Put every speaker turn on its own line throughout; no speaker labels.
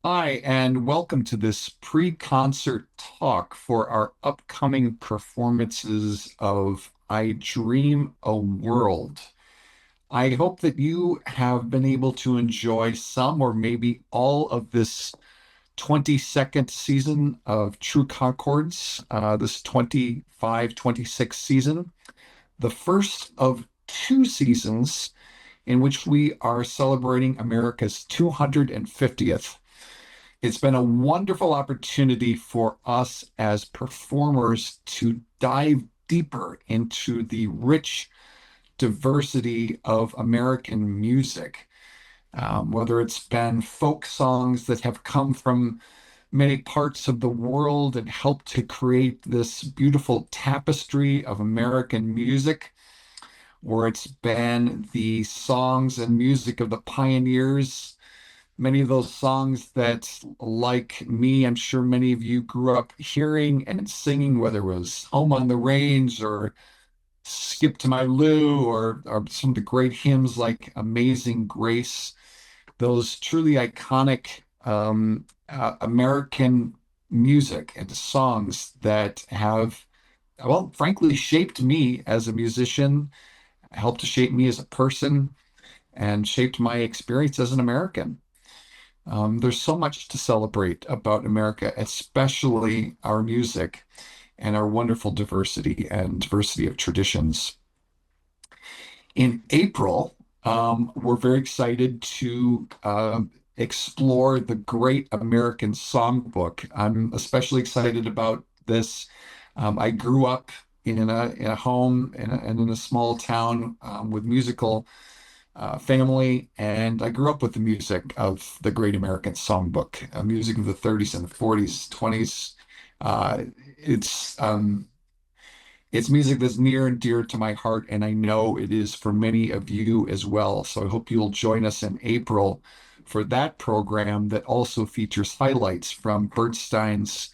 Hi, and welcome to this pre-concert talk for our upcoming performances of I Dream a World. I hope that you have been able to enjoy some or maybe all of this 22nd season of True Concords, this 25-26 season, the first of two seasons in which we are celebrating America's 250th. It's been a wonderful opportunity for us as performers to dive deeper into the rich diversity of American music, whether it's been folk songs that have come from many parts of the world and helped to create this beautiful tapestry of American music, or it's been the songs and music of the pioneers. Many of those songs that, like me, I'm sure many of you grew up hearing and singing, whether it was Home on the Range or Skip to My Lou or some of the great hymns like Amazing Grace, those truly iconic American music and songs that have, well, frankly, shaped me as a musician, helped to shape me as a person, and shaped my experience as an American. There's so much to celebrate about America, especially our music and our wonderful diversity and diversity of traditions. In April, we're very excited to explore the Great American Songbook. I'm especially excited about this. I grew up in a home and in a small town with musical family, and I grew up with the music of the Great American Songbook, music of the 30s and the 40s, 20s. Uh, it's it's music that's near and dear to my heart, and I know it is for many of you as well. So I hope you'll join us in April for that program that also features highlights from Bernstein's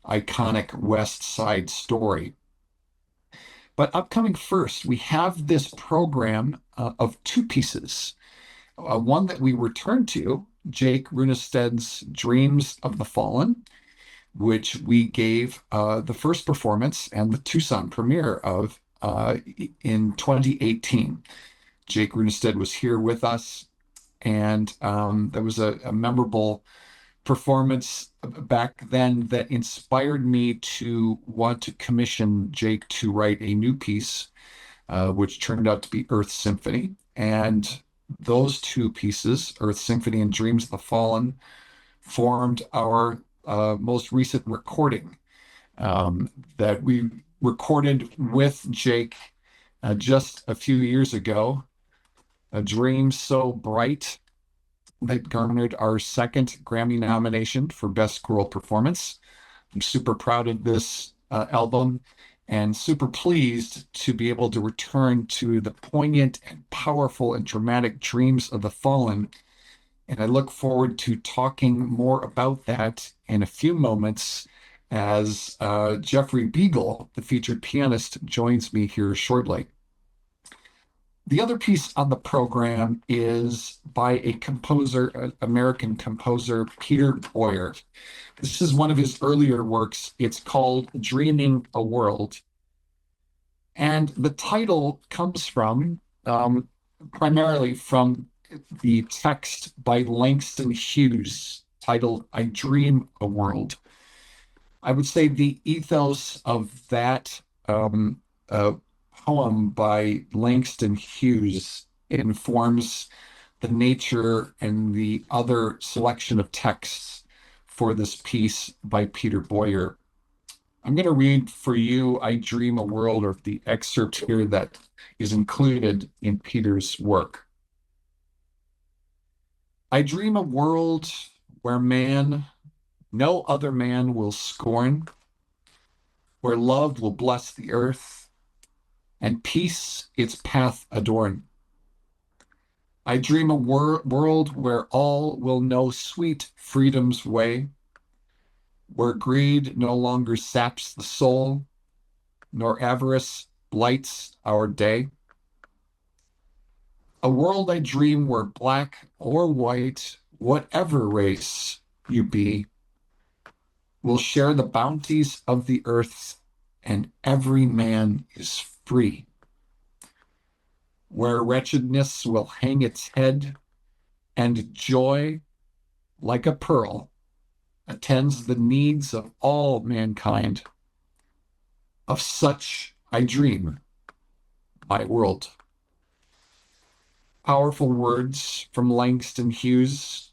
iconic West Side Story. But upcoming first, we have this program of two pieces. One that we return to, Jake Runestad's Dreams of the Fallen, which we gave the first performance and the Tucson premiere of in 2018. Jake Runestad was here with us, and that was a memorable performance back then that inspired me to want to commission Jake to write a new piece, which turned out to be Earth Symphony. And those two pieces, Earth Symphony and Dreams of the Fallen, formed our most recent recording that we recorded with Jake just a few years ago. A Dream So Bright that garnered our second Grammy nomination for Best Choral Performance. I'm super proud of this album and super pleased to be able to return to the poignant and powerful and dramatic Dreams of the Fallen. And I look forward to talking more about that in a few moments as Jeffrey Biegel, the featured pianist, joins me here shortly. The other piece on the program is by a composer, an American composer, Peter Boyer. This is one of his earlier works. It's called Dreaming a World. And the title comes from primarily from the text by Langston Hughes titled I Dream a World. I would say the ethos of that poem by Langston Hughes informs the nature and the other selection of texts for this piece by Peter Boyer. I'm going to read for you I Dream a World, or the excerpt here that is included in Peter's work. I dream a world where man, no other man will scorn, where love will bless the earth, and peace its path adorn. I dream a world where all will know sweet freedom's way, where greed no longer saps the soul, nor avarice blights our day. A world I dream where black or white, whatever race, you be, will share the bounties of the earth, and every man is free. Where wretchedness will hang its head, and joy, like a pearl, attends the needs of all mankind. Of such I dream, my world. Powerful words from Langston Hughes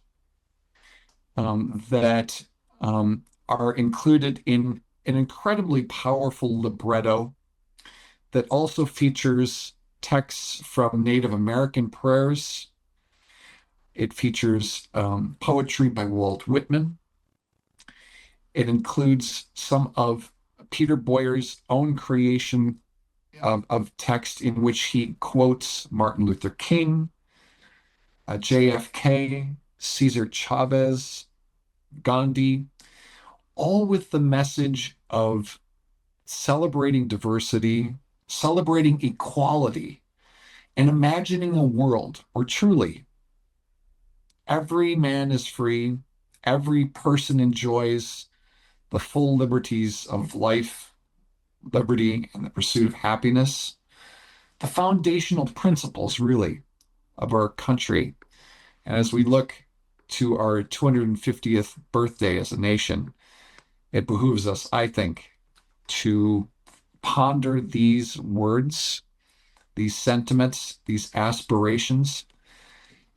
that are included in an incredibly powerful libretto that also features texts from Native American prayers. It features poetry by Walt Whitman. It includes some of Peter Boyer's own creation of text in which he quotes Martin Luther King, JFK, Cesar Chavez, Gandhi, all with the message of celebrating diversity, celebrating equality, and imagining a world where truly every man is free, every person enjoys the full liberties of life, liberty, and the pursuit of happiness, the foundational principles, really, of our country. And as we look to our 250th birthday as a nation, it behooves us, I think, to ponder these words, these sentiments, these aspirations.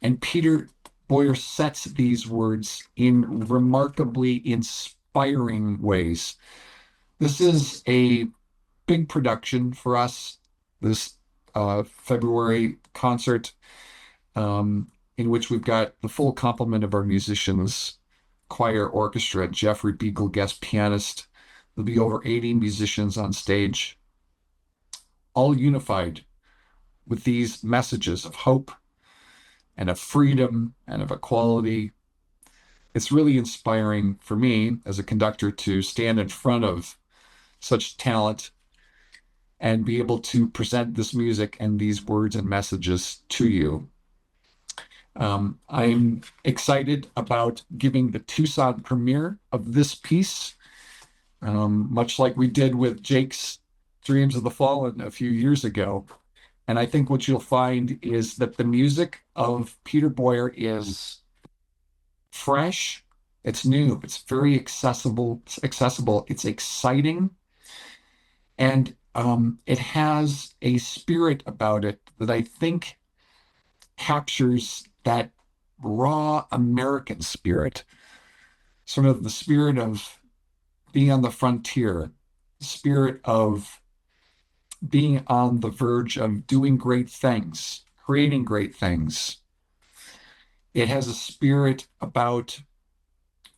And Peter Boyer sets these words in remarkably inspiring ways. This is a big production for us, this February concert, in which we've got the full complement of our musicians, choir, orchestra, Jeffrey Biegel, guest pianist. There'll be over 80 musicians on stage, all unified with these messages of hope and of freedom and of equality. It's really inspiring for me as a conductor to stand in front of such talent and be able to present this music and these words and messages to you. I'm excited about giving the Tucson premiere of this piece, much like we did with Jake's Dreams of the Fallen a few years ago. And I think what you'll find is that the music of Peter Boyer is fresh, it's new, it's very accessible, it's exciting, and it has a spirit about it that I think captures that raw American spirit, sort of the spirit of being on the frontier, the spirit of being on the verge of doing great things, creating great things. It has a spirit about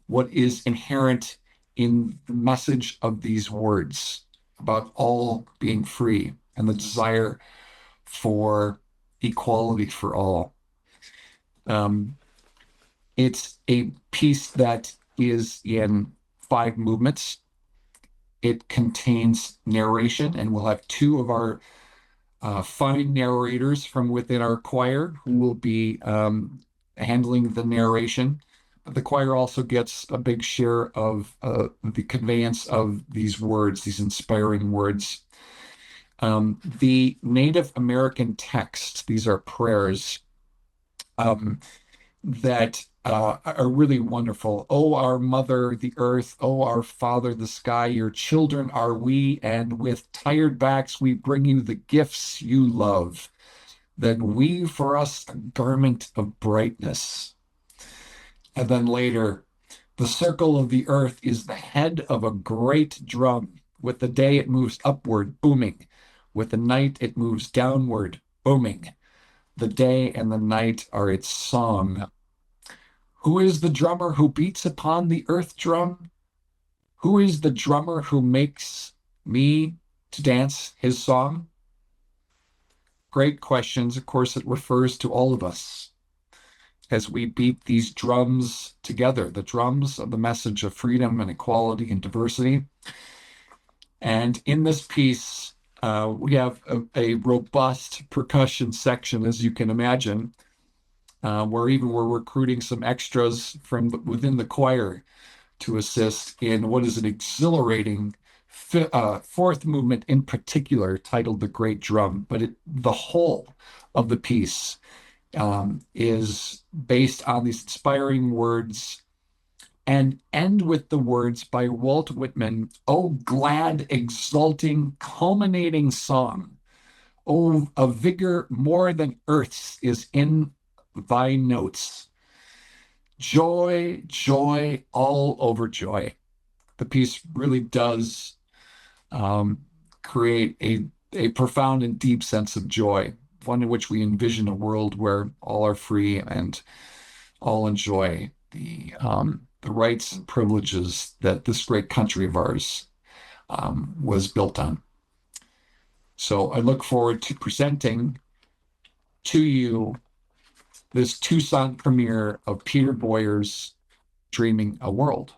what is inherent in the message of these words about all being free and the desire for equality for all. Um, it's a piece that is in 5 movements. It contains narration, and we'll have 2 of our fine narrators from within our choir who will be handling the narration. The choir also gets a big share of the conveyance of these words, these inspiring words. The Native American texts, these are prayers um, that are really wonderful. Oh, our mother, the earth, oh, our father, the sky, your children are we, and with tired backs we bring you the gifts you love. Then weave for us a garment of brightness. And then later, the circle of the earth is the head of a great drum. With the day, it moves upward, booming. With the night, it moves downward, booming. The day and the night are its song. Who is the drummer who beats upon the earth drum? Who is the drummer who makes me to dance his song? Great questions. Of course, it refers to all of us as we beat these drums together, the drums of the message of freedom and equality and diversity. And in this piece, we have a robust percussion section, as you can imagine. where even we're recruiting some extras from within the choir to assist in what is an exhilarating fourth movement in particular, titled The Great Drum. But the whole of the piece is based on these inspiring words and end with the words by Walt Whitman, "Oh, glad, exulting, culminating song. Oh, a vigor more than earth's is in thy notes. Joy, joy, all over joy." The piece really does um, create a profound and deep sense of joy, one in which we envision a world where all are free and all enjoy the rights and privileges that this great country of ours was built on. So I look forward to presenting to you this Tucson premiere of Peter Boyer's Dreaming a World.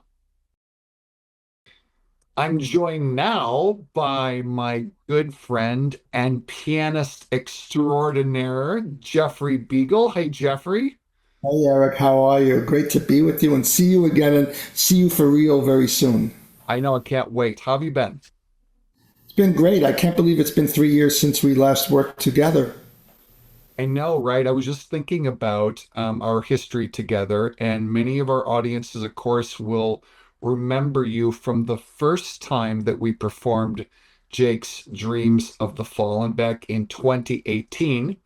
I'm joined now by my good friend and pianist extraordinaire, Jeffrey Biegel. Hey, Jeffrey.
Hey Eric, how are you? Great to be with you and see you again and see you for real very soon.
I know, I can't wait. How have you been?
It's been great. I can't believe it's been 3 years since we last worked together.
I know, right? I was just thinking about our history together, and many of our audiences, of course, will remember you from the first time that we performed Jake's Dreams of the Fallen back in 2018.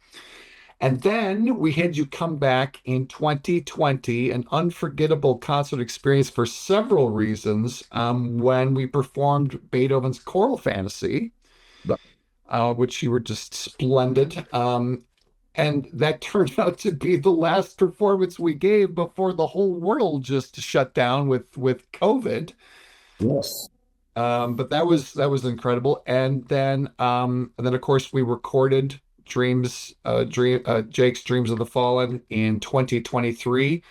And then we had you come back in 2020, an unforgettable concert experience for several reasons, when we performed Beethoven's Choral Fantasy, which you were just splendid. And that turned out to be the last performance we gave before the whole world just shut down with COVID.
Yes.
But that was incredible. And then of course we recorded Jake's Dreams of the Fallen in 2023.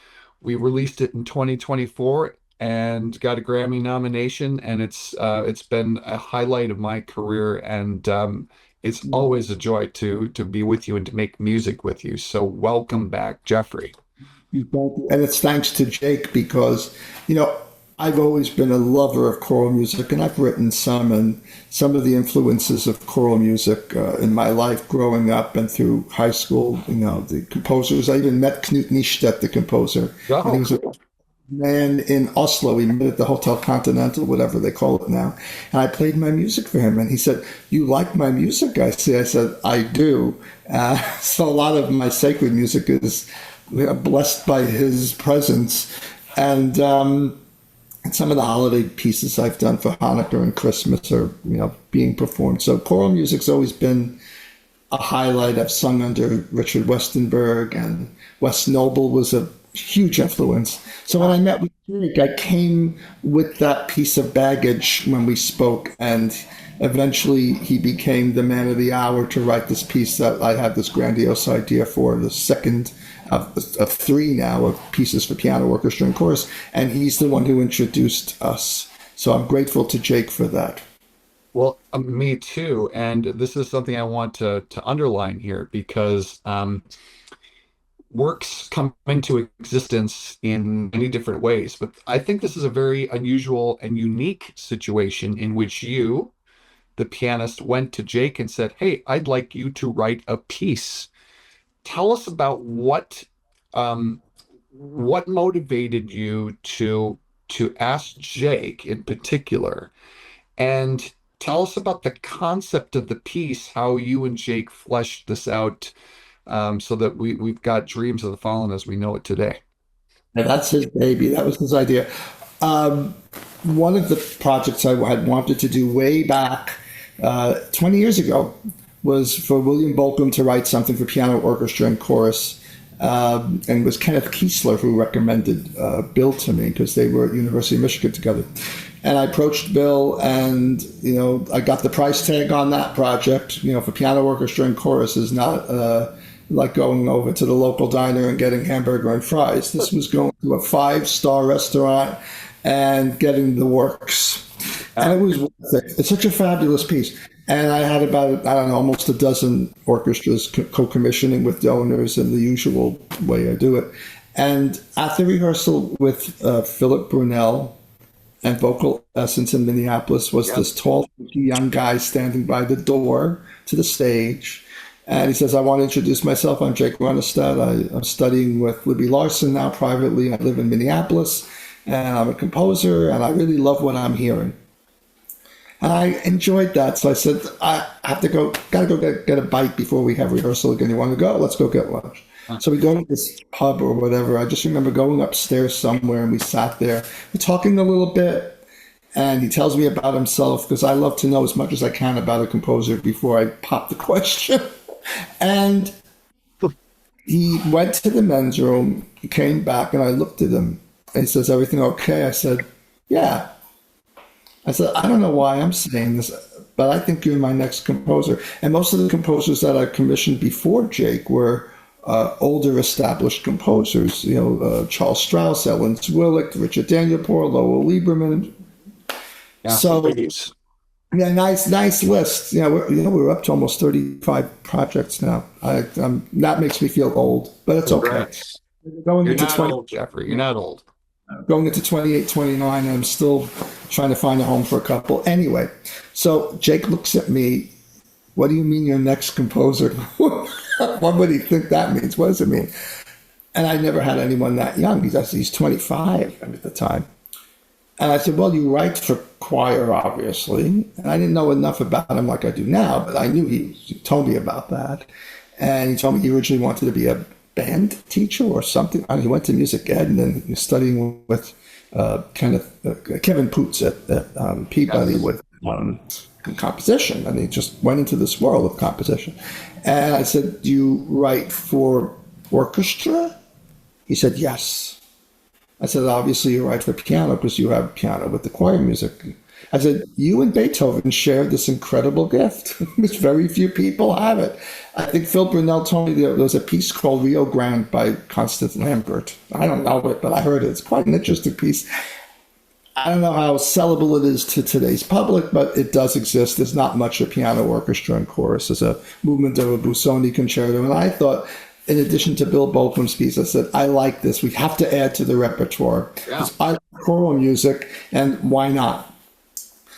We released it in 2024 and got a Grammy nomination, and it's been a highlight of my career, and it's always a joy to be with you and to make music with you. So welcome back, Jeffrey.
And it's thanks to Jake because, you know, I've always been a lover of choral music and I've written some and some of the influences of choral music in my life growing up and through high school, you know, the composers. I even met Knut Nystedt, the composer, and he
Oh,
was a
cool.
man in Oslo. We met at the Hotel Continental, whatever they call it now. And I played my music for him. And he said, "You like my music?" I said, "I do." So a lot of my sacred music is blessed by his presence. And some of the holiday pieces I've done for Hanukkah and Christmas are, you know, being performed. So choral music's always been a highlight. I've sung under Richard Westenberg, and Wes Noble was a huge influence. So when I met with Jake, I came with that piece of baggage when we spoke, and eventually he became the man of the hour to write this piece that I had this grandiose idea for, the second of three now of pieces for piano, orchestra, and chorus, and he's the one who introduced us. So I'm grateful to Jake for that.
Well, me too. And this is something I want to underline here because works come into existence in many different ways. But I think this is a very unusual and unique situation in which you, the pianist, went to Jake and said, "Hey, I'd like you to write a piece." Tell us about what motivated you to ask Jake in particular, and tell us about the concept of the piece, how you and Jake fleshed this out, so that we've got Dreams of the Fallen as we know it today.
And that's his baby. That was his idea. Um, One of the projects I had wanted to do way back 20 years ago was for William Bolcom to write something for piano, orchestra, and chorus. And it was Kenneth Kiesler who recommended Bill to me because they were at University of Michigan together. And I approached Bill, and you know, I got the price tag on that project. You know, for piano, orchestra, and chorus is not like going over to the local diner and getting hamburger and fries. This was going to a five-star restaurant and getting the works. And
Yeah.
it was worth it. It's such a fabulous piece. And I had about, I don't know, almost a dozen orchestras co-commissioning with donors in the usual way I do it. And at the rehearsal with Philip Brunel and Vocal Essence in Minneapolis was
Yeah.
this tall, young guy standing by the door to the stage. And he says, I want to introduce myself. I'm Jake Runestad. I'm studying with Libby Larson now privately. I live in Minneapolis and I'm a composer and I really love what I'm hearing. And I enjoyed that. So I said, I have to go, gotta go get a bite before we have rehearsal again. You want to go? Let's go get lunch.
Huh.
So we go to this pub or whatever. I just remember going upstairs somewhere and we sat there. We're talking a little bit. And he tells me about himself because I love to know as much as I can about a composer before I pop the question. And he went to the men's room, he came back, and I looked at him. And he says, everything okay? I said, yeah. I said, I don't know why I'm saying this, but I think you're my next composer. And most of the composers that I commissioned before Jake were older established composers, Charles Strauss, Ellen Swillick, Richard Danielpour, Lowell Lieberman.
Yeah.
So
Please.
yeah, nice list. We're up to almost 35 projects now. That makes me feel old, but it's okay.
Congrats.
Going
You're
into
not
20,
old, Jeffrey. You're not old.
going into 28, 29, I'm still trying to find a home for a couple. Anyway, so Jake looks at me. What do you mean your next composer? What would he think that means? What does it mean? And I never had anyone that young. He's 25 at the time. And I said, well, you write for choir, obviously. And I didn't know enough about him like I do now, but I knew he told me about that. And he told me he originally wanted to be a band teacher or something. He went to music ed and then he was studying with Kevin Poots at Peabody
Yes.
with composition. And he just went into this world of composition. And I said, do you write for orchestra? He said, yes. I said, obviously you write for piano because you have piano with the choir music. I said, you and Beethoven shared this incredible gift, which very few people have it. I think Phil Brunel told me there was a piece called Rio Grande by Constance Lambert. I don't know it, but I heard it. It's quite an interesting piece. I don't know how sellable it is to today's public, but it does exist. There's not much of piano orchestra and chorus. There's a movement of a Busoni concerto. And I thought, in addition to Bill Boltman's piece, I said, I like this. We have to add to the repertoire.
Yeah.
I like choral music, and why not?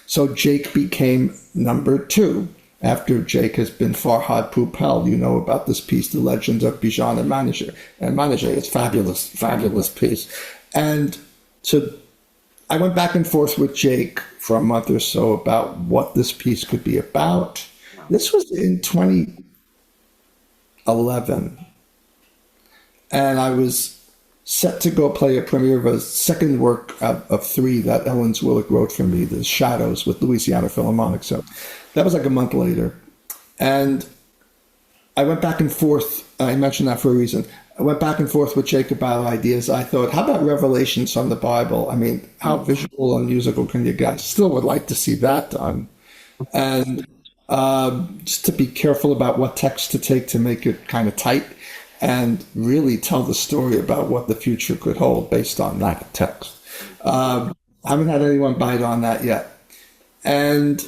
So Jake became number two. After Jake has been Farhad Poupel, you know about this piece, The Legend of Bijan and Manager. And Manager is fabulous, fabulous piece. And so I went back and forth with Jake for a month or so about what this piece could be about. This was in 2011. And I was set to go play a premiere of a second work of three that Ellen Swillick wrote for me, The Shadows, with Louisiana Philharmonic. So that was like a month later. And I went back and forth. I mentioned that for a reason. I went back and forth with Jake about ideas. I thought, how about revelations from the Bible? I mean, how visual and musical can you get? I still would like to see that done. And just to be careful about what text to take to make it kind of tight and really tell the story about what the future could hold based on that text. I haven't had anyone bite on that yet. And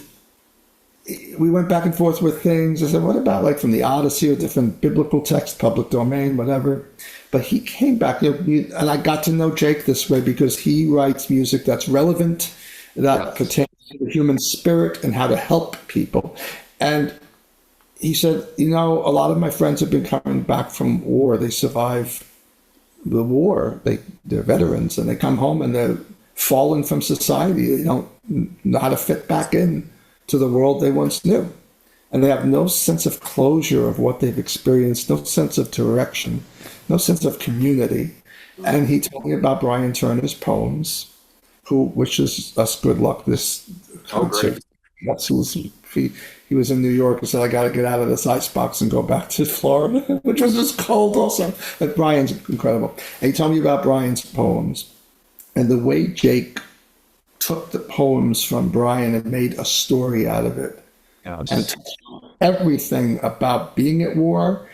we went back and forth with things. I said, what about like from the Odyssey or different biblical text, public domain, whatever? But he came back, and I got to know Jake this way because he writes music that's relevant, that pertains to the human spirit and how to help people. And he said, a lot of my friends have been coming back from war. They survive the war. They're veterans, and they come home and they're fallen from society. They don't know how to fit back in to the world they once knew. And they have no sense of closure of what they've experienced, no sense of direction, no sense of community. And he told me about Brian Turner's poems, who wishes us good luck this concert. He was in New York and said, I got to get out of this icebox and go back to Florida, which was just cold also. But Brian's incredible. And he told me about Brian's poems and the way Jake took the poems from Brian and made a story out of it.
Yes.
And everything about being at war,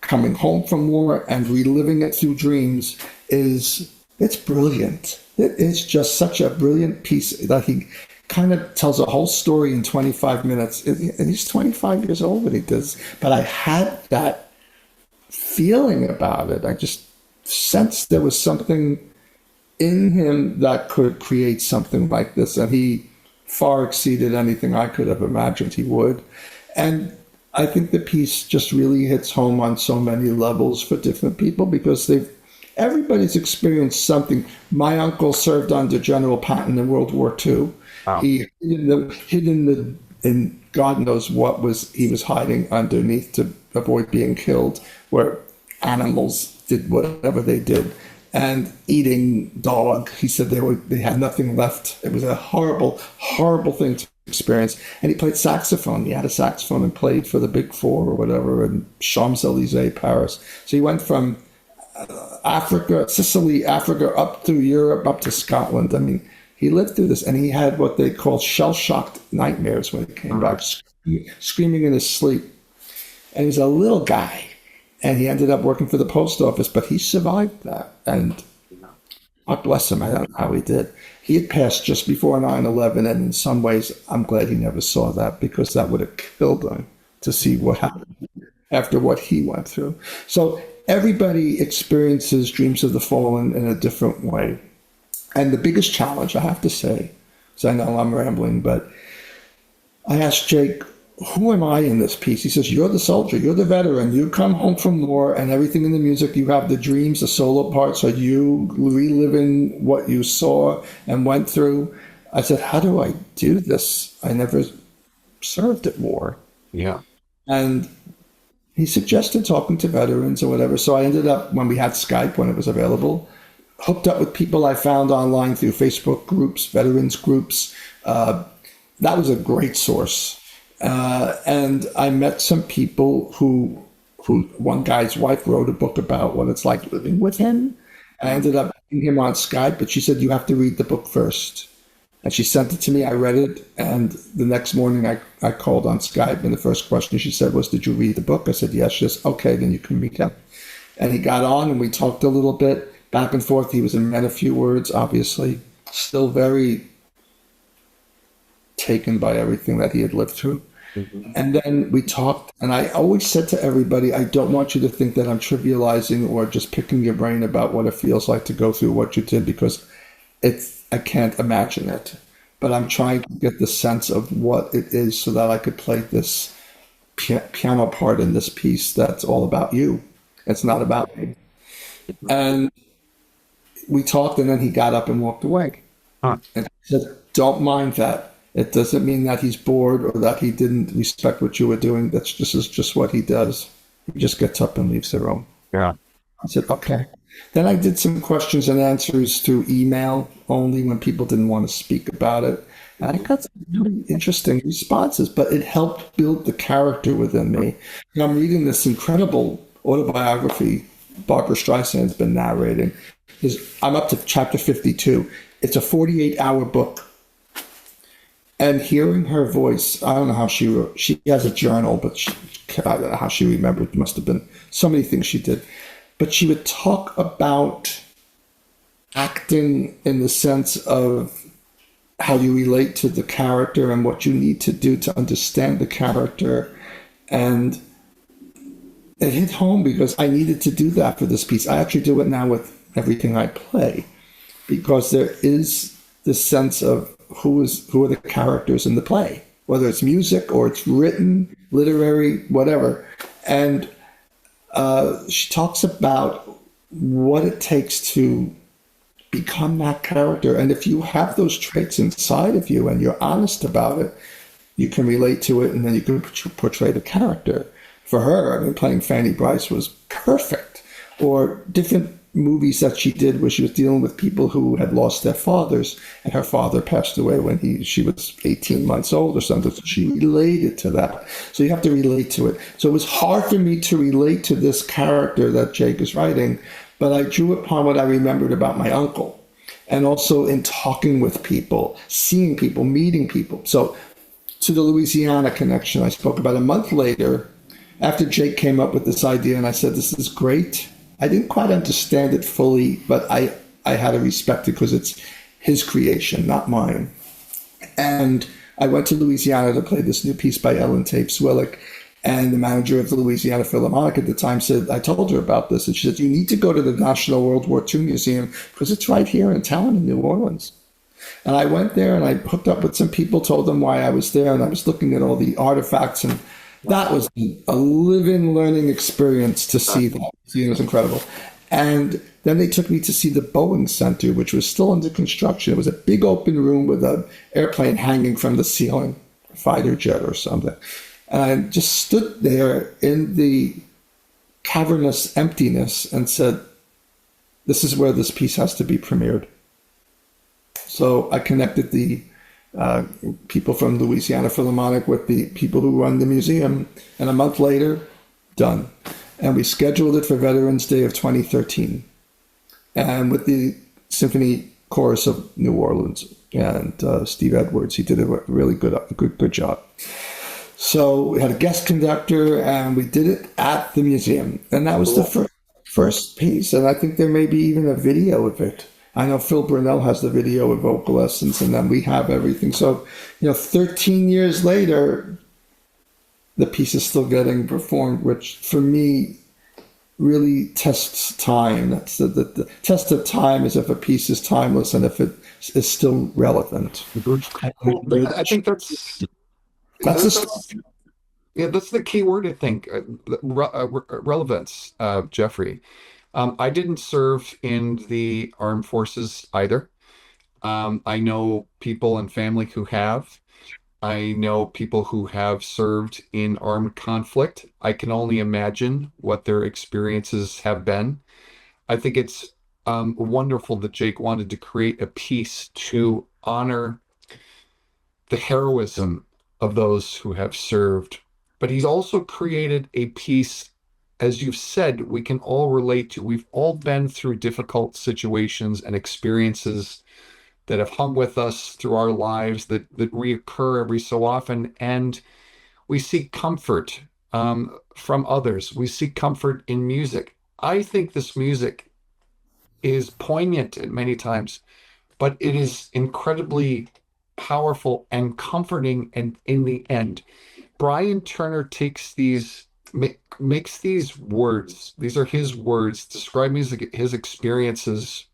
coming home from war, and reliving it through dreams it's brilliant. It is just such a brilliant piece that he kind of tells a whole story in 25 minutes. And he's 25 years old when he does. But I had that feeling about it. I just sensed there was something in him that could create something like this. And he far exceeded anything I could have imagined he would. And I think the piece just really hits home on so many levels for different people because everybody's experienced something. My uncle served under General Patton in World War II.
Wow.
He hid in God knows what he was hiding underneath to avoid being killed, where animals did whatever they did. And eating dog, he said they had nothing left. It was a horrible, horrible thing to experience. And he played saxophone. He had a saxophone and played for the Big Four or whatever in Champs-Élysées, Paris. So he went from Africa, Sicily, Africa, up through Europe, up to Scotland. I mean, he lived through this, and he had what they call shell-shocked nightmares when he came back, screaming in his sleep. And he's a little guy. And he ended up working for the post office, but he survived that. And God bless him. I don't know how he did. He had passed just before 9/11, and in some ways, I'm glad he never saw that because that would have killed him to see what happened after what he went through. So everybody experiences Dreams of the Fallen in a different way. And the biggest challenge, I have to say, so I know I'm rambling, but I asked Jake, who am I in this piece? He says, you're the soldier, you're the veteran, you come home from war and everything in the music, you have the dreams, the solo parts, are you reliving what you saw and went through? I said, how do I do this? I never served at war.
Yeah.
And he suggested talking to veterans or whatever. So I ended up, when we had Skype, when it was available, hooked up with people I found online through Facebook groups, veterans groups. That was a great source. And I met some people who one guy's wife wrote a book about what it's like living with him. And I ended up meeting him on Skype, but she said, you have to read the book first. And she sent it to me. I read it. And the next morning I called on Skype. And the first question she said was, did you read the book? I said, yes. She says, okay, then you can meet him. And he got on and we talked a little bit back and forth. He was a man of few words, obviously, still very taken by everything that he had lived through. Mm-hmm. And then we talked, and I always said to everybody, I don't want you to think that I'm trivializing or just picking your brain about what it feels like to go through what you did, because I can't imagine it. But I'm trying to get the sense of what it is so that I could play this piano part in this piece that's all about you. It's not about me. And we talked, and then he got up and walked away.
Huh.
And I said, don't mind that. It doesn't mean that he's bored or that he didn't respect what you were doing. This is just what he does. He just gets up and leaves the room.
Yeah.
I said, okay. Then I did some questions and answers through email only when people didn't want to speak about it. And I got some really interesting responses, but it helped build the character within me. And I'm reading this incredible autobiography Barbara Streisand's been narrating. I'm up to chapter 52. It's a 48-hour book. And hearing her voice, I don't know how she wrote. She has a journal, but I don't know how she remembered. It must have been so many things she did. But she would talk about acting in the sense of how you relate to the character and what you need to do to understand the character. And it hit home because I needed to do that for this piece. I actually do it now with everything I play, because there is this sense of who are the characters in the play, whether it's music or it's written, literary, whatever. And she talks about what it takes to become that character. And if you have those traits inside of you and you're honest about it, you can relate to it, and then you can portray the character. For her, I mean, playing Fanny Brice was perfect. Or different movies that she did where she was dealing with people who had lost their fathers, and her father passed away when she was 18 months old or something. So she related to that. So you have to relate to it. So it was hard for me to relate to this character that Jake is writing, but I drew upon what I remembered about my uncle, and also in talking with people, seeing people, meeting people. So to the Louisiana connection, I spoke about a month later after Jake came up with this idea, and I said, this is great. I didn't quite understand it fully, but I had to respect it because it's his creation, not mine. And I went to Louisiana to play this new piece by Ellen Tape Swillick. And the manager of the Louisiana Philharmonic at the time said, I told her about this. And she said, you need to go to the National World War II Museum because it's right here in town in New Orleans. And I went there and I hooked up with some people, told them why I was there. And I was looking at all the artifacts. And that was a living, learning experience to see that. It was incredible. And then they took me to see the Boeing Center, which was still under construction. It was a big open room with an airplane hanging from the ceiling, a fighter jet or something. And I just stood there in the cavernous emptiness and said, this is where this piece has to be premiered. So I connected the people from Louisiana Philharmonic with the people who run the museum. And a month later, done. And we scheduled it for Veterans Day of 2013. And with the Symphony Chorus of New Orleans and Steve Edwards, he did a really good job. So we had a guest conductor, and we did it at the museum. And that was the first piece. And I think there may be even a video of it. I know Phil Burnell has the video of Vocal Essence, and then we have everything. So, 13 years later, the piece is still getting performed, which for me really tests time. That's the test of time is if a piece is timeless and if it is still relevant.
I think that's the key word, I think, relevance, Jeffrey. I didn't serve in the armed forces either. I know people and family who have. I know people who have served in armed conflict. I can only imagine what their experiences have been. I think it's wonderful that Jake wanted to create a piece to honor the heroism of those who have served. But he's also created a piece, as you've said, we can all relate to. We've all been through difficult situations and experiences that have hung with us through our lives that reoccur every so often. And we seek comfort from others. We seek comfort in music. I think this music is poignant at many times, but it is incredibly powerful and comforting. And in the end, Brian Turner takes makes these words, these are his words, describe music, his experiences.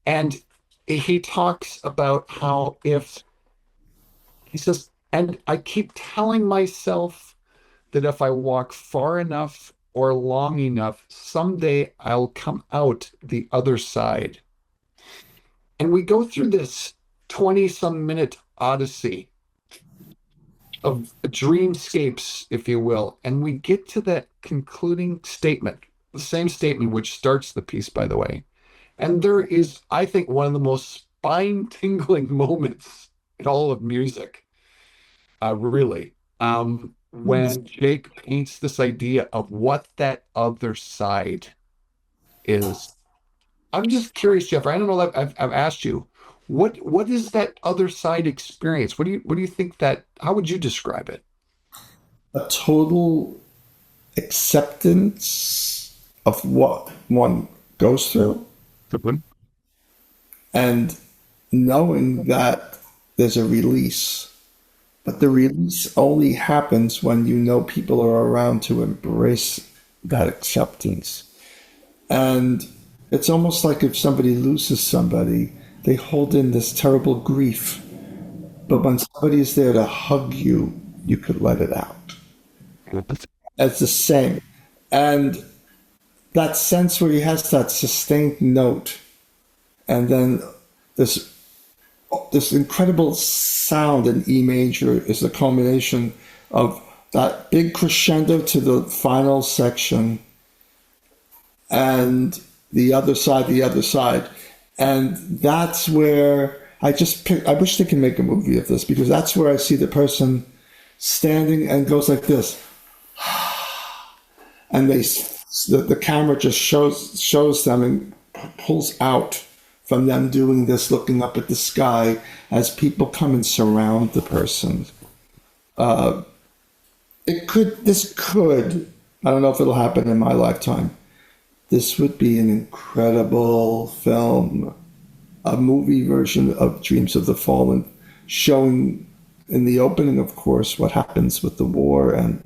And he talks about how he says, and I keep telling myself that if I walk far enough or long enough, someday I'll come out the other side. And we go through this 20-some minute odyssey of dreamscapes, if you will, and we get to that concluding statement, the same statement which starts the piece, by the way. And there is, I think, one of the most spine-tingling moments in all of music, really, when Jake paints this idea of what that other side is. I'm just curious, Jeff. I don't know that I've asked you, what is that other side experience? What do you think that? How would you describe it?
A total acceptance of what one goes through, and knowing that there's a release. But the release only happens when you know people are around to embrace that acceptance. And it's almost like if somebody loses somebody, they hold in this terrible grief. But when somebody is there to hug you, you could let it out. It's the same. And that sense where he has that sustained note, and then this incredible sound in E major is the culmination of that big crescendo to the final section, and the other side. And that's where I wish they can make a movie of this, because that's where I see the person standing and goes like this. And the camera just shows them and pulls out from them doing this, looking up at the sky as people come and surround the person. This could, I don't know if it'll happen in my lifetime. This would be an incredible film a movie version of Dreams of the Fallen, showing in the opening, of course, what happens with the war and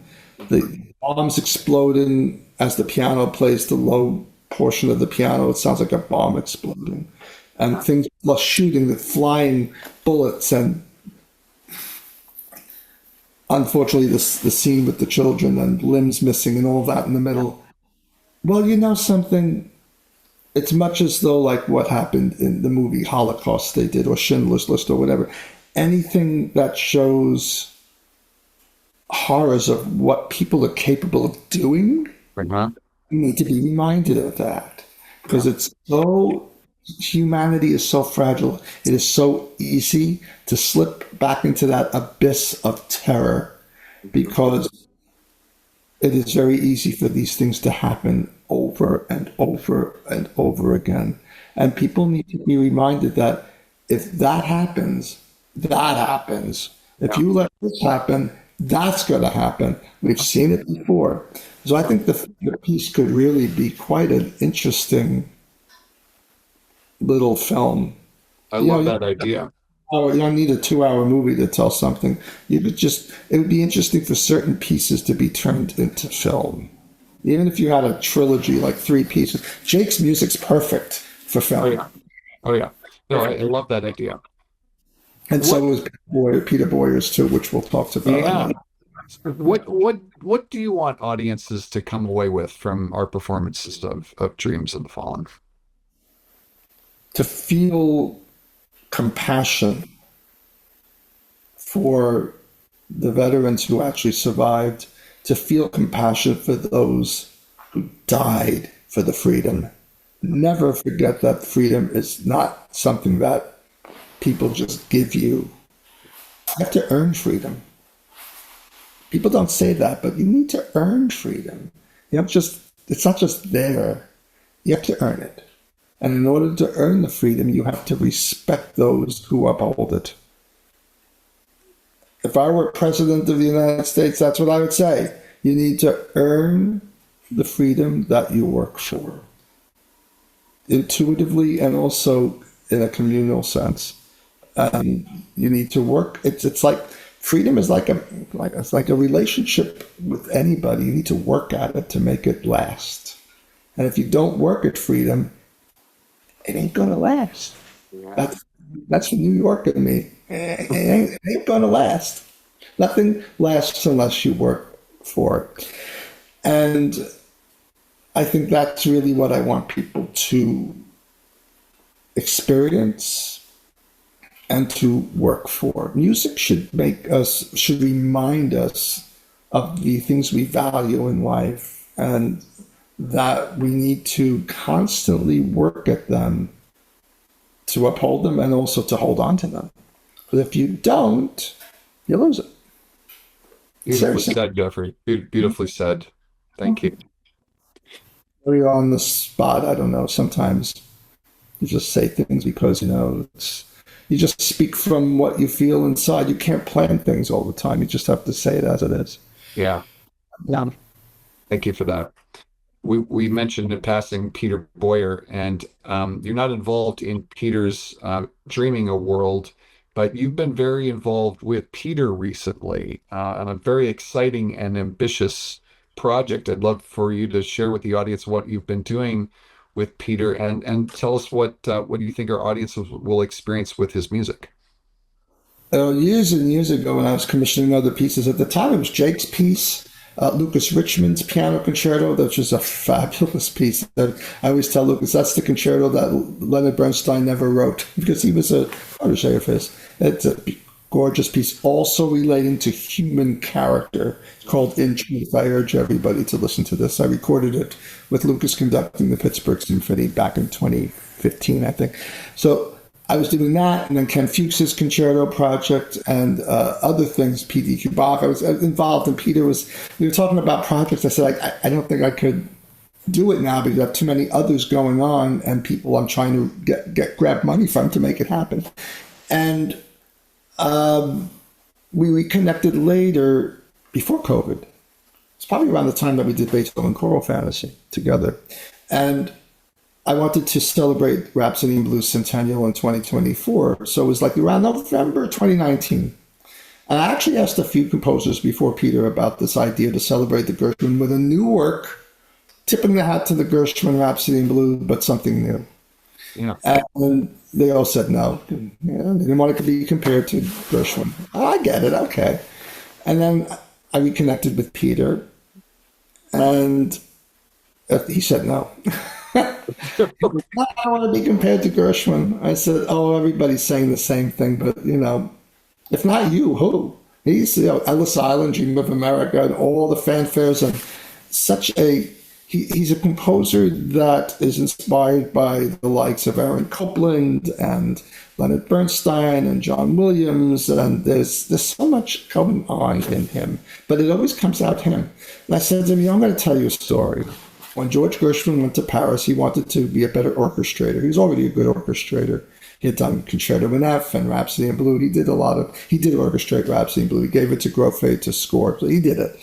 the bombs exploding as the piano plays the low portion of the piano. It sounds like a bomb exploding, and things plus shooting, the flying bullets, and unfortunately, the scene with the children and limbs missing and all that in the middle. Well, you know something? It's much as though like what happened in the movie Holocaust they did, or Schindler's List, or whatever. Anything that shows horrors of what people are capable of doing,
Uh-huh.
you need to be reminded of that. Because it's so, humanity is so fragile. It is so easy to slip back into that abyss of terror because it is very easy for these things to happen over and over and over again. And people need to be reminded that if that happens, that happens. If
Yeah.
you let this happen, that's going to happen. We've seen it before. So I think the piece could really be quite an interesting little film.
I
You know,
love that idea.
you don't need a 2 hour movie to tell something. You could just, it would be interesting for certain pieces to be turned into film. Even if you had a trilogy, like 3 pieces. Jake's music's perfect for
Oh
film.
yeah. Oh yeah. No, I love that idea.
And so
What?
was Peter Boyer's too, which we'll talk about
Yeah.
another.
What do you want audiences to come away with from our performances of Dreams of the Fallen?
To feel compassion for the veterans who actually survived, to feel compassion for those who died for the freedom. Never forget that freedom is not something that people just give you. You have to earn freedom. People don't say that, but you need to earn freedom. You have just, it's not just there. You have to earn it. And in order to earn the freedom, you have to respect those who uphold it. If I were president of the United States, that's what I would say. You need to earn the freedom that you work for, intuitively and also in a communal sense. You need to work. It's like freedom is it's like a relationship with anybody. You need to work at it to make it last. And if you don't work at freedom, it ain't gonna last.
Yeah.
That's that's New York in me. It ain't gonna last. Nothing lasts unless you work for it. And I think that's really what I want people to experience and to work for. Music should remind us of the things we value in life and that we need to constantly work at them to uphold them and also to hold on to them. But if you don't, you lose it.
Beautifully
Seriously.
said, Jeffrey. Beautifully said. Thank you.
Very on the spot. I don't know. Sometimes you just say things because, you just speak from what you feel inside. You can't plan things all the time. You just have to say it as it is.
Yeah.
Yeah.
Thank you for that. We mentioned in passing Peter Boyer, and you're not involved in Peter's dreaming a world, but you've been very involved with Peter recently on a very exciting and ambitious project. I'd love for you to share with the audience what you've been doing with Peter, and tell us what you think our audience will experience with his music.
Years and years ago, when I was commissioning other pieces, at the time it was Jake's piece, Lucas Richmond's piano concerto, which is a fabulous piece. I always tell Lucas that's the concerto that Leonard Bernstein never wrote because he was a protege of his. It's a gorgeous piece, also relating to human character. It's called In Truth. I urge everybody to listen to this. I recorded it with Lucas conducting the Pittsburgh Symphony back in 2015, I think. So I was doing that, and then Ken Fuchs's concerto project and other things, P.D. Bach. I was involved, and we were talking about projects. I said, I don't think I could do it now because I have too many others going on and people I'm trying to grab money from to make it happen. And we reconnected later, before COVID. It's probably around the time that we did Beethoven Choral Fantasy together. And I wanted to celebrate Rhapsody in Blues Centennial in 2024. So it was like around November 2019. And I actually asked a few composers before Peter about this idea to celebrate the Gershwin with a new work, tipping the hat to the Gershwin Rhapsody in Blue, but something new.
Yeah.
And they all said no. Yeah, they didn't want it to be compared to Gershwin. Oh, I get it. Okay. And then I reconnected with Peter, and he said no. I don't want to be compared to Gershwin. I said, oh, everybody's saying the same thing, but if not you, who? He's Ellis Island, Dream of America, and all the fanfares, and such a he's a composer that is inspired by the likes of Aaron Copland and Leonard Bernstein and John Williams, and there's so much going on in him, but it always comes out him. And I said to him, I'm going to tell you a story. When George Gershwin went to Paris, he wanted to be a better orchestrator. He was already a good orchestrator. He had done Concerto in F and Rhapsody in Blue. He did orchestrate Rhapsody in Blue. He gave it to Grofé to score, so he did it.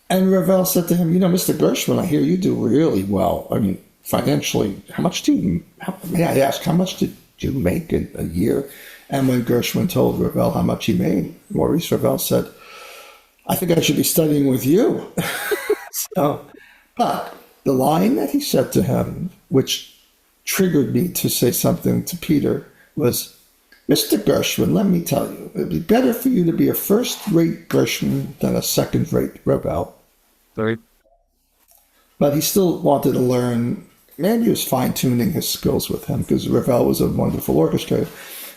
And Ravel said to him, Mr. Gershwin, I hear you do really well. I mean, financially, may I ask, how much did you make in a year? And when Gershwin told Ravel how much he made, Maurice Ravel said, I think I should be studying with you. But the line that he said to him, which triggered me to say something to Peter, was, Mr. Gershwin, let me tell you, it'd be better for you to be a first-rate Gershwin than a second-rate Ravel.
Sorry.
But he still wanted to learn. Maybe he was fine-tuning his skills with him because Ravel was a wonderful orchestrator.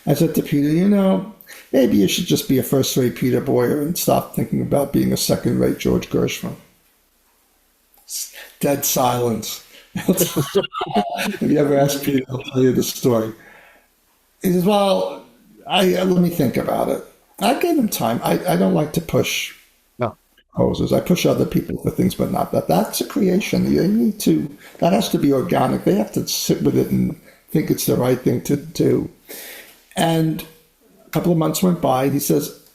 I said to Peter, maybe you should just be a first-rate Peter Boyer and stop thinking about being a second-rate George Gershwin. Dead silence. Have you ever asked Peter, he'll tell you the story. He says, well, let me think about it. I gave him time. I don't like to push composers. I push other people for things, but not that. That's a creation. You need to, that has to be organic. They have to sit with it and think it's the right thing to do. And a couple of months went by, and he says,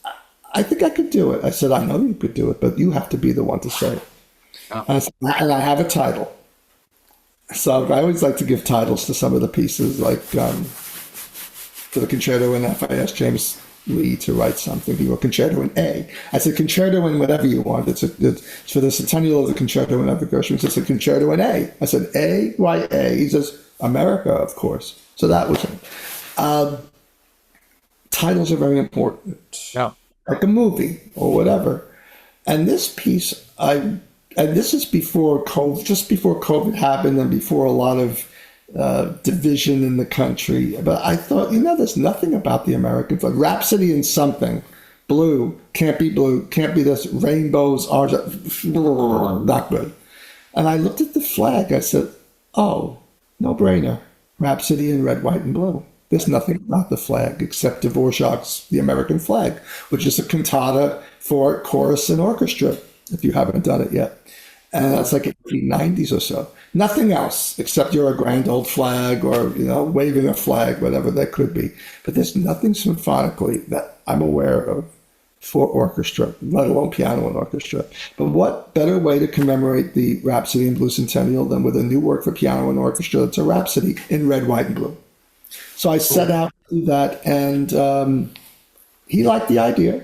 I think I could do it. I said, I know you could do it, but you have to be the one to say it. And I have a title. So I always like to give titles to some of the pieces, like for the Concerto in F, I asked James Lee to write something. He wrote Concerto in A. I said, Concerto in whatever you want. It's for the centennial of the Concerto in F of Gershwin. He said, Concerto in A. I said, A? Why A? He says, America, of course. So that was it. Titles are very important.
Yeah.
Like a movie or whatever. And this piece, and this is before COVID, just before COVID happened and before a lot of division in the country. But I thought, there's nothing about the American flag. Rhapsody in something. Blue, can't be this. Rainbows are not good. And I looked at the flag. I said, oh, no brainer. Rhapsody in red, white, and blue. There's nothing about the flag except Dvorak's The American Flag, which is a cantata for chorus and orchestra, if you haven't done it yet. And that's like 1890s or so. Nothing else except you're a grand old flag or, waving a flag, whatever that could be. But there's nothing symphonically that I'm aware of for orchestra, let alone piano and orchestra. But what better way to commemorate the Rhapsody in Blue Centennial than with a new work for piano and orchestra that's a Rhapsody in red, white, and blue. So I set out to do that, and he liked the idea.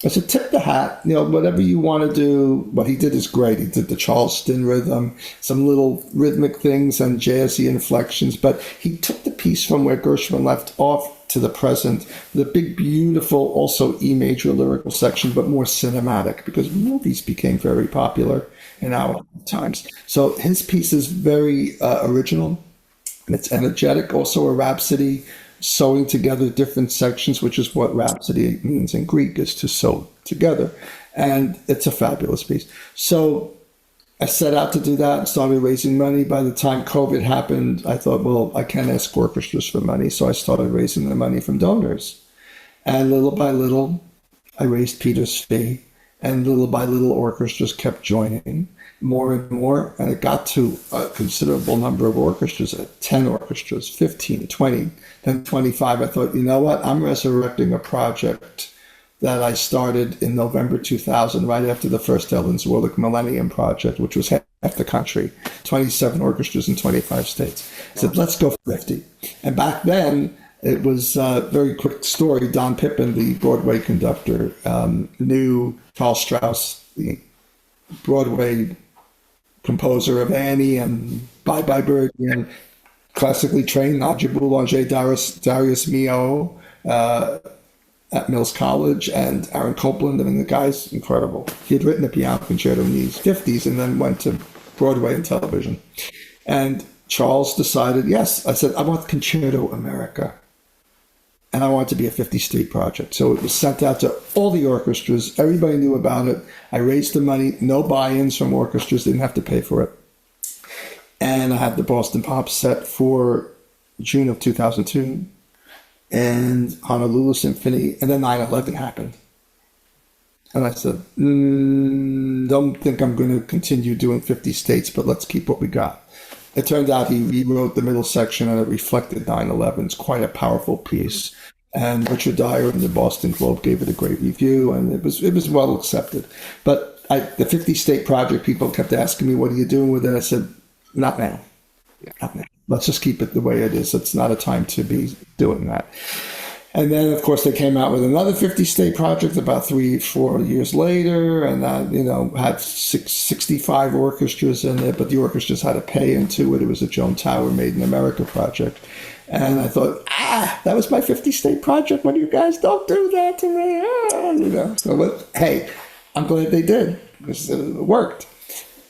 I said, tip the hat, whatever you want to do. What he did is great. He did the Charleston rhythm, some little rhythmic things and jazzy inflections, but he took the piece from where Gershwin left off to the present, the big, beautiful, also E major lyrical section, but more cinematic, because movies became very popular in our times. So his piece is very original, and it's energetic, also a rhapsody, sewing together different sections, which is what rhapsody means in Greek, is to sew together. And it's a fabulous piece. So I set out to do that and started raising money. By the time COVID happened, I thought, well, I can't ask orchestras for money. So I started raising the money from donors. And little by little, I raised Peter's fee. And little by little, orchestras kept joining more and more. And it got to a considerable number of orchestras, 10 orchestras, 15, 20, then 25. I thought, you know what? I'm resurrecting a project that I started in November 2000, right after the first Ellen Zwerlich Millennium Project, which was half the country, 27 orchestras in 25 states. I said, let's go 50. And back then, it was a very quick story. Don Pippin, the Broadway conductor, knew Carl Strauss, the Broadway composer of Annie and Bye Bye Birdie, and classically trained Nadja Boulanger, Darius Milhaud at Mills College, and Aaron Copland. I mean, the guy's incredible. He had written a piano concerto in his 50s and then went to Broadway and television. And Charles decided, yes, I said, I want Concerto America. And I want it to be a 50 State project. So it was sent out to all the orchestras. Everybody knew about it. I raised the money, no buy-ins from orchestras, didn't have to pay for it. And I had the Boston Pop set for June of 2002 and Honolulu Symphony. And then 9/11 happened. And I said, don't think I'm going to continue doing 50 states, but let's keep what we got. It turned out he rewrote the middle section and it reflected 9/11. It's quite a powerful piece. And Richard Dyer in the Boston Globe gave it a great review, and it was well accepted. But the 50 State project, people kept asking me, what are you doing with it? I said, not now. Not now. Let's just keep it the way it is. It's not a time to be doing that. And then, of course, they came out with another 50 State project about 3-4 years later, and that, had 65 orchestras in it, but the orchestras had to pay into it. It was a Joan Tower Made in America project. And I thought, that was my 50 State project. When you guys don't do that to me, So, hey, I'm glad they did, because it worked.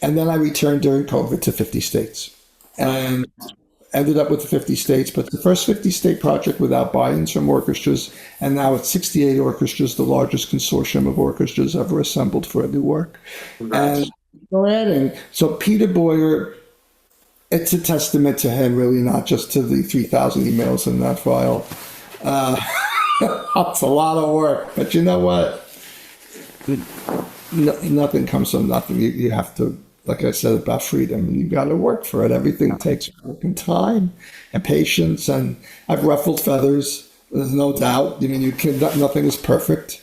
And then I returned during COVID to 50 states. And ended up with the 50 states, but the first 50 state project without buy-ins from orchestras, and now it's 68 orchestras, the largest consortium of orchestras ever assembled for a new work. Congrats. And go ahead. So Peter Boyer, it's a testament to him, really, not just to the 3,000 emails in that file. It's a lot of work, but you know what? Nothing comes from nothing. You have to, like I said about freedom, you got to work for it. Everything takes work and time and patience. And I've ruffled feathers. There's no doubt. I mean, nothing is perfect.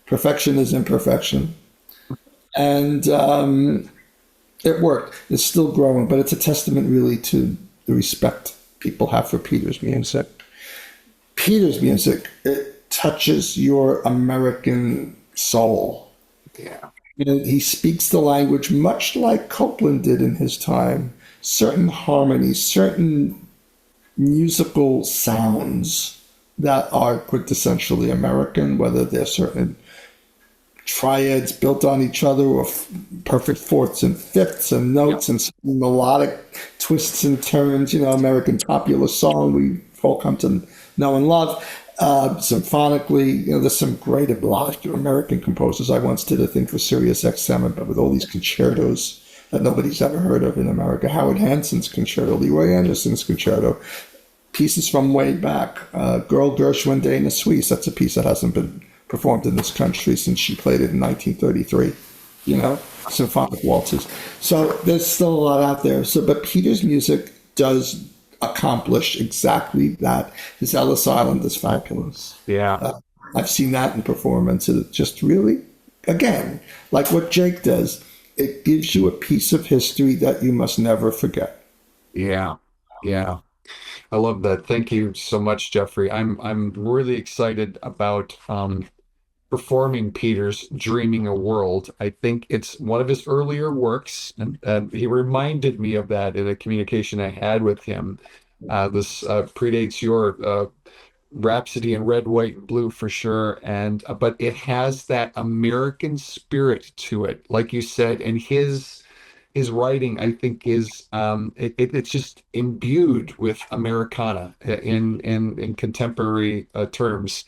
Perfection is imperfection. And it worked. It's still growing, but it's a testament really to the respect people have for Peter's music. Peter's music, it touches your American soul.
Yeah.
He speaks the language much like Copland did in his time. Certain harmonies, certain musical sounds that are quintessentially American, whether they're certain triads built on each other or perfect fourths and fifths and notes and melodic twists and turns, American popular song we've all come to know and love. Symphonically, there's some great American composers. I once did a thing for Sirius XM, but with all these concertos that nobody's ever heard of in America. Howard Hanson's concerto, Leroy Anderson's concerto, pieces from way back. Girl Gershwin Day in the Suisse, that's a piece that hasn't been performed in this country since she played it in 1933. Symphonic waltzes. So there's still a lot out there. But Peter's music does accomplish exactly that. His Ellis Island is fabulous.
Yeah.
I've seen that in performance. It just really, again, like what Jake does, it gives you a piece of history that you must never forget.
Yeah. Yeah. I love that. Thank you so much, Jeffrey. I'm really excited about performing Peter's Dreaming a World. I think it's one of his earlier works, and he reminded me of that in a communication I had with him. This predates your Rhapsody in Red, White, and Blue for sure, and but it has that American spirit to it, like you said, and his writing, I think, is it's just imbued with Americana in contemporary terms.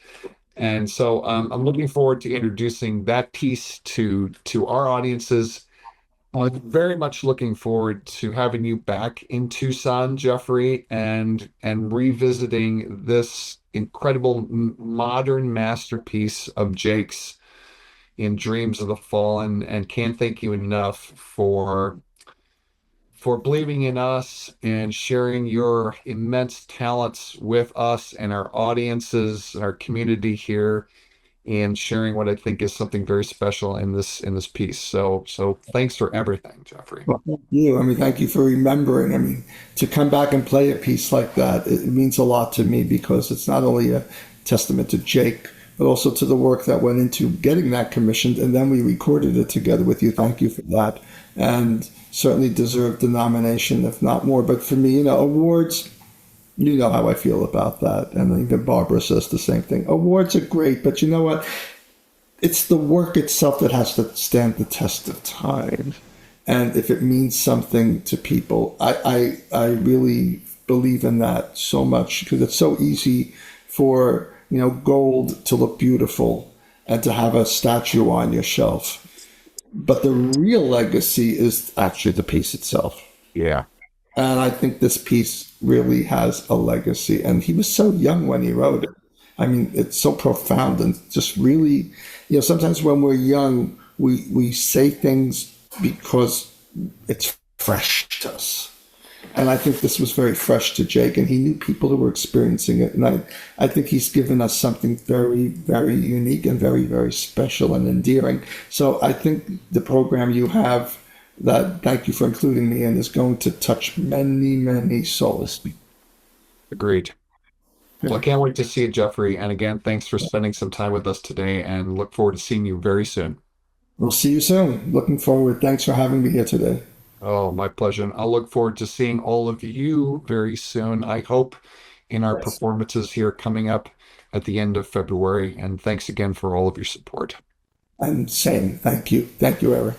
And so I'm looking forward to introducing that piece to our audiences. I'm very much looking forward to having you back in Tucson, Jeffrey, and revisiting this incredible modern masterpiece of Jake's in Dreams of the Fallen. And can't thank you enough for believing in us and sharing your immense talents with us and our audiences, our community here. in sharing what I think is something very special in this piece. So thanks for everything, Jeffrey.
Well, thank you. I mean, thank you for remembering. I mean, to come back and play a piece like that, it means a lot to me because it's not only a testament to Jake, but also to the work that went into getting that commissioned, and then we recorded it together with you. Thank you for that, and certainly deserved the nomination, if not more. But for me, awards. You know how I feel about that, and even Barbara says the same thing. Awards are great, but you know what? It's the work itself that has to stand the test of time. And if it means something to people, I really believe in that so much because it's so easy for, gold to look beautiful and to have a statue on your shelf. But the real legacy is actually the piece itself.
Yeah.
And I think this piece really has a legacy. And he was so young when he wrote it. I mean, it's so profound and just really, sometimes when we're young, we say things because it's fresh to us. And I think this was very fresh to Jake, and he knew people who were experiencing it. And I think he's given us something very, very unique and very, very special and endearing. So I think the program you have, that thank you for including me in, is going to touch many, many souls.
Agreed. Well, I
Yeah.
can't wait to see it, Jeffrey. And again, thanks for spending some time with us today and look forward to seeing you very soon.
We'll see you soon. Looking forward. Thanks for having me here today.
Oh, my pleasure. And I'll look forward to seeing all of you very soon. I hope in our
Yes.
performances here coming up at the end of February. And thanks again for all of your support.
And same. Thank you. Thank you, Eric.